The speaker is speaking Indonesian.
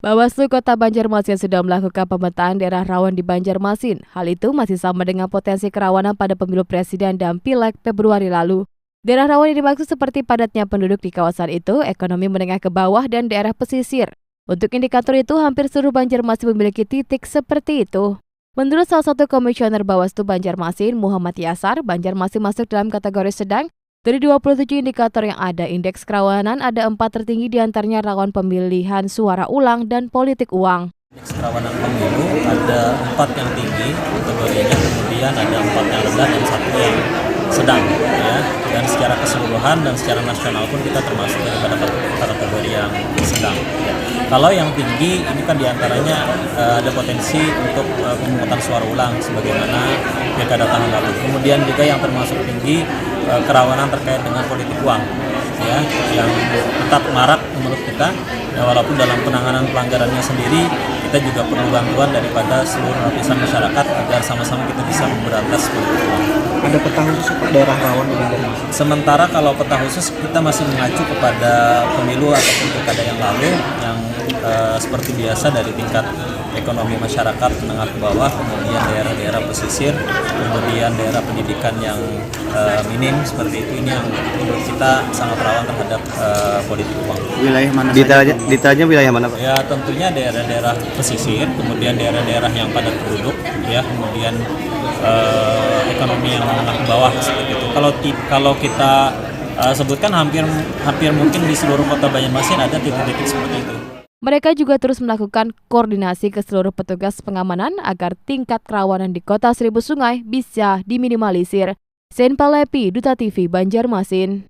Bawaslu Kota Banjarmasin sudah melakukan pemetaan daerah rawan di Banjarmasin. Hal itu masih sama dengan potensi kerawanan pada pemilu presiden dan pileg Februari lalu. Daerah rawan yang dimaksud seperti padatnya penduduk di kawasan itu, ekonomi menengah ke bawah dan daerah pesisir. Untuk indikator itu, hampir seluruh Banjarmasin memiliki titik seperti itu. Menurut salah satu komisioner Bawaslu Banjarmasin, Muhammad Yasar, Banjarmasin masuk dalam kategori sedang. Dari 27 indikator yang ada, indeks kerawanan ada 4 tertinggi diantaranya rawan pemilihan suara ulang dan politik uang. Indeks kerawanan pemilu ada 4 yang tinggi kategorinya, kemudian ada 4 yang rendah dan 1 yang sedang. Ya. Dan secara keseluruhan dan secara nasional pun kita termasuk daripada kategori yang sedang. Ya. Kalau yang tinggi ini kan diantaranya ada potensi untuk pemungutan suara ulang sebagaimana pilkada tahun lalu. Kemudian juga yang termasuk tinggi kerawanan terkait dengan politik uang, ya, yang tetap marak menurut kita. Ya, walaupun dalam penanganan pelanggarannya sendiri kita juga perlu bantuan daripada seluruh lapisan masyarakat agar sama-sama kita bisa memberantas politik uang. Ada peta khusus daerah rawan di Banjarmasin? Sementara kalau peta khusus kita masih mengacu kepada pemilu ataupun pilkada yang lalu yang seperti biasa dari tingkat ekonomi masyarakat menengah ke bawah, kemudian daerah-daerah pesisir, kemudian daerah pendidikan yang minim seperti itu. Ini yang menurut kita sangat rawan terhadap politik uang. Wilayah mana Detailnya wilayah mana, Pak? Ya tentunya daerah-daerah pesisir, kemudian daerah-daerah yang padat penduduk, ya, kemudian ekonomi yang menengah ke bawah seperti itu. Kalau kita sebutkan hampir mungkin di seluruh kota Banjarmasin ada titik-titik seperti itu. Mereka juga terus melakukan koordinasi ke seluruh petugas pengamanan agar tingkat kerawanan di Kota Seribu Sungai bisa diminimalisir. Sen Palepi, Duta TV, Banjarmasin.